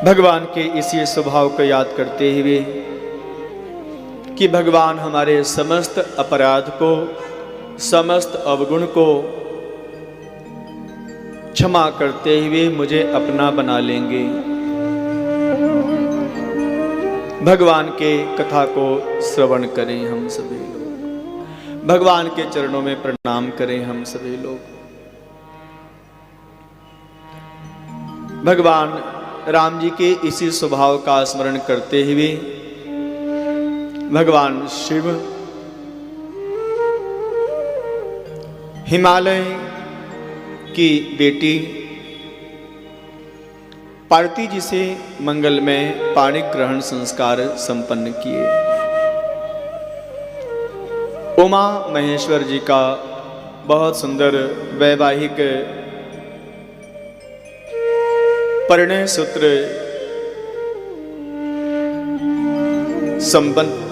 भगवान के इसी स्वभाव को याद करते हुए कि भगवान हमारे समस्त अपराध को, समस्त अवगुण को क्षमा करते हुए मुझे अपना बना लेंगे। भगवान के कथा को श्रवण करें हम सभी लोग, भगवान के चरणों में प्रणाम करें हम सभी लोग। भगवान राम जी के इसी स्वभाव का स्मरण करते हुए भगवान शिव हिमालय की बेटी पार्वती जी से मंगलमय पाणी ग्रहण संस्कार संपन्न किए। उमा महेश्वर जी का बहुत सुंदर वैवाहिक परिणय सूत्र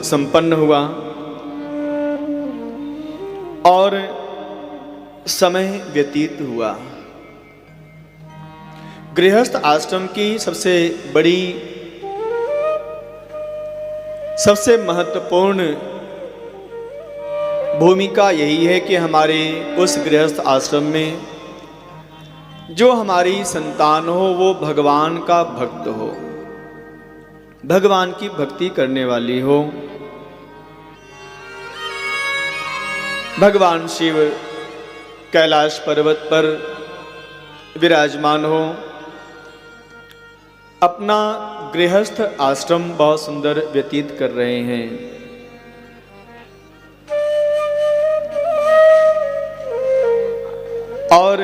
संपन्न हुआ और समय व्यतीत हुआ। गृहस्थ आश्रम की सबसे बड़ी, सबसे महत्वपूर्ण भूमिका यही है कि हमारे उस गृहस्थ आश्रम में जो हमारी संतान हो वो भगवान का भक्त हो, भगवान की भक्ति करने वाली हो। भगवान शिव कैलाश पर्वत पर विराजमान हो, अपना गृहस्थ आश्रम बहुत सुंदर व्यतीत कर रहे हैं। और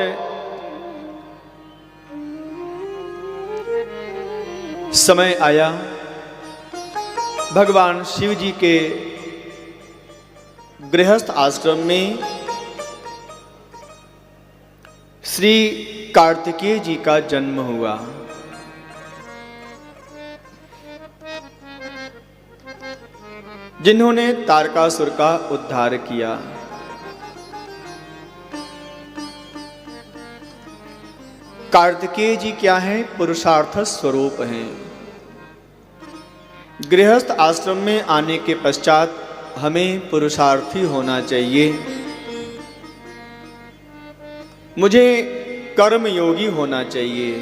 समय आया भगवान शिव जी के गृहस्थ आश्रम में श्री कार्तिकेय जी का जन्म हुआ। जिन्होंने तारकासुर का उद्धार किया। कार्तिकेय जी क्या हैं? पुरुषार्थ स्वरूप हैं। गृहस्थ आश्रम में आने के पश्चात हमें पुरुषार्थी होना चाहिए। मुझे कर्मयोगी होना चाहिए,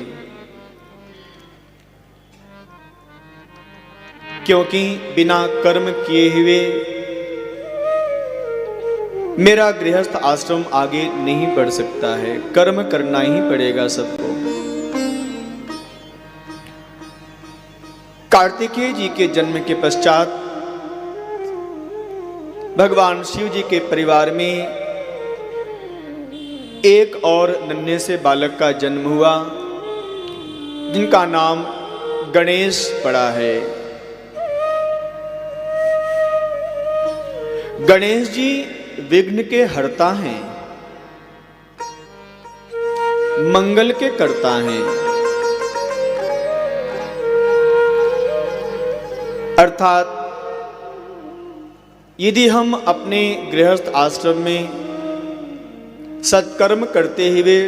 क्योंकि बिना कर्म किए हुए मेरा गृहस्थ आश्रम आगे नहीं बढ़ सकता है। कर्म करना ही पड़ेगा सबको। कार्तिकेय जी के जन्म के पश्चात भगवान शिव जी के परिवार में एक और नन्हे से बालक का जन्म हुआ, जिनका नाम गणेश पड़ा है। गणेश जी विघ्न के हरता हैं, मंगल के करता हैं। अर्थात यदि हम अपने गृहस्थ आश्रम में सत्कर्म करते हुए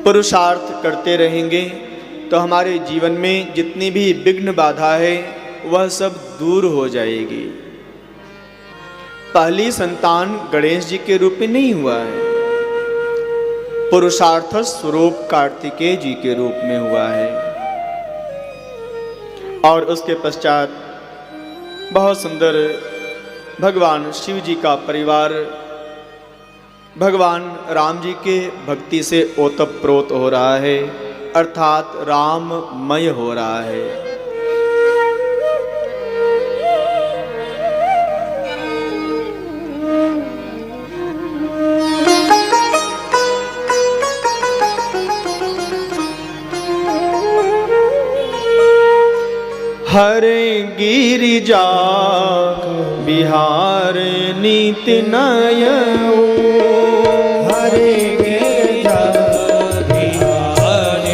पुरुषार्थ करते रहेंगे तो हमारे जीवन में जितनी भी विघ्न बाधा है वह सब दूर हो जाएगी। पहली संतान गणेश जी के रूप में नहीं हुआ है, पुरुषार्थ स्वरूप कार्तिकेय जी के रूप में हुआ है। और उसके पश्चात बहुत सुंदर भगवान शिव जी का परिवार भगवान राम जी के भक्ति से ओतप्रोत हो रहा है, अर्थात राममय हो रहा है। हरे गिरिजा बिहार नीत नयऊ, हरे गिरिजा बिहार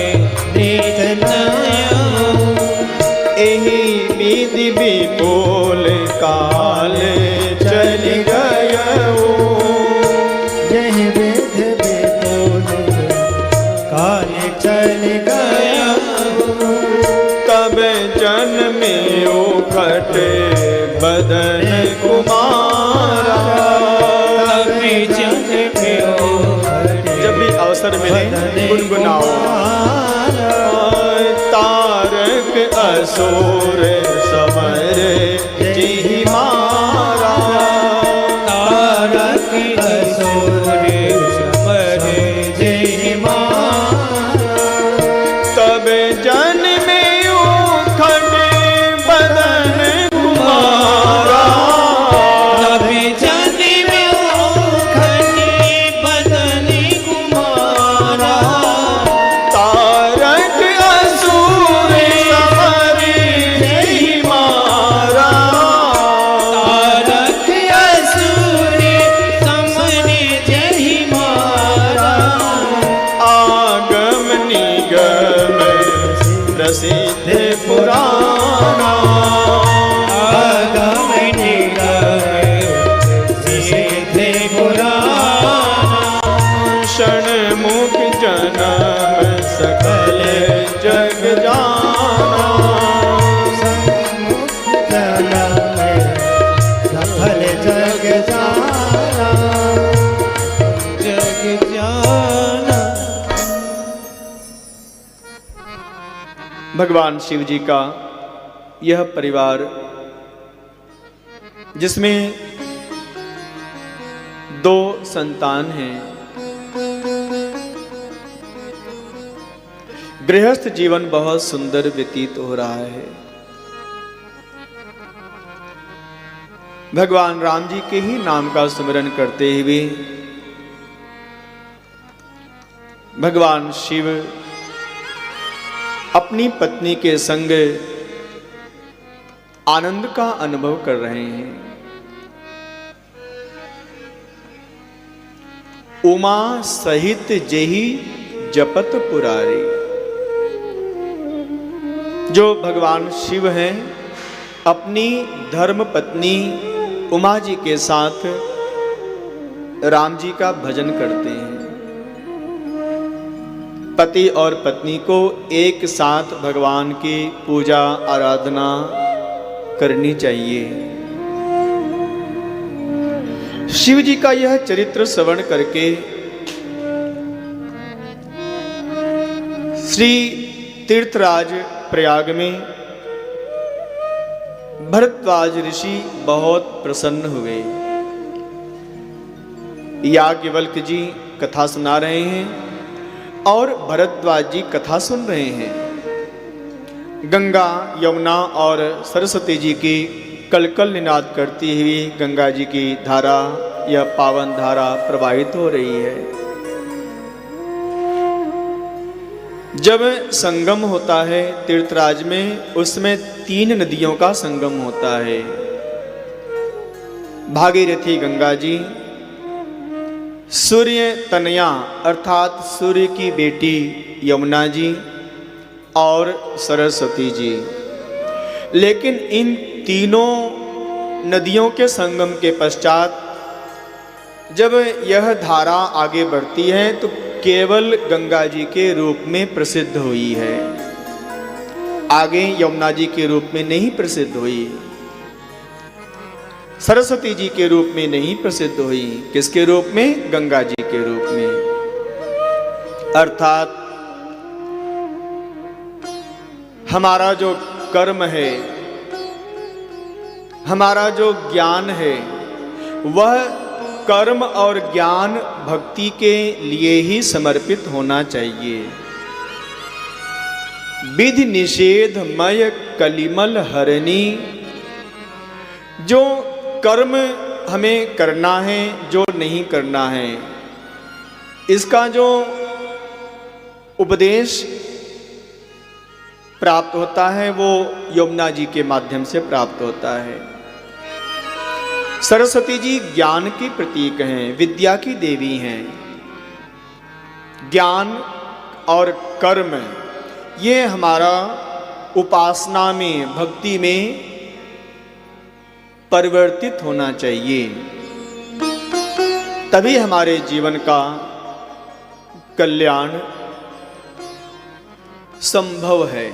नीत नयऊ, एहि विधि विपुल काल चल गयऊ, यह विधि विपुल काल चल खटे बदन कुमारा। जब भी अवसर मिले गुनगुनाओ। तारक असुर समर जी मारा। तारक असुर समर जी मारा। तब जन में उखड़े बदन कुमारा। तब जन में उखड़े बदन कुमारा। तारक असुर समर जी मारा। तारक असुर समर जी मारा। आगम निगम प्रसिद्ध पुराना। आगम निगम सिद्ध पुराना। षण्मुख जन्म सकल जग जाना। सफल जग जाना। जग जाना। भगवान शिव जी का यह परिवार, जिसमें 2 संतान हैं, गृहस्थ जीवन बहुत सुंदर व्यतीत हो रहा है। भगवान राम जी के ही नाम का स्मरण करते हुए भगवान शिव अपनी पत्नी के संग आनंद का अनुभव कर रहे हैं। उमा सहित जेहि जपत पुरारी। जो भगवान शिव हैं, अपनी धर्म पत्नी उमा जी के साथ राम जी का भजन करते हैं। पति और पत्नी को एक साथ भगवान की पूजा आराधना करनी चाहिए। शिव जी का यह चरित्र श्रवण करके श्री तीर्थराज प्रयाग में भरद्वाज ऋषि बहुत प्रसन्न हुए। याज्ञवल्क्य जी कथा सुना रहे हैं और भरद्वाज जी कथा सुन रहे हैं। गंगा, यमुना और सरस्वती जी की कलकल निनाद करती हुई गंगा जी की धारा, यह पावन धारा प्रवाहित हो रही है। जब संगम होता है तीर्थराज में, उसमें 3 नदियों का संगम होता है। भागीरथी गंगा जी, सूर्य तनया अर्थात सूर्य की बेटी यमुना जी और सरस्वती जी। लेकिन इन तीनों नदियों के संगम के पश्चात जब यह धारा आगे बढ़ती है तो केवल गंगा जी के रूप में प्रसिद्ध हुई है, आगे यमुना जी के रूप में नहीं प्रसिद्ध हुई, सरस्वती जी के रूप में नहीं प्रसिद्ध हुई। किसके रूप में? गंगा जी के रूप में। अर्थात हमारा जो कर्म है, हमारा जो ज्ञान है, वह कर्म और ज्ञान भक्ति के लिए ही समर्पित होना चाहिए। विधि निषेधमय कलिमल हरणी। जो कर्म हमें करना है, जो नहीं करना है, इसका जो उपदेश प्राप्त होता है वो यमुना जी के माध्यम से प्राप्त होता है। सरस्वती जी ज्ञान की प्रतीक हैं, विद्या की देवी हैं। ज्ञान और कर्म ये हमारा उपासना में, भक्ति में परिवर्तित होना चाहिए, तभी हमारे जीवन का कल्याण संभव है।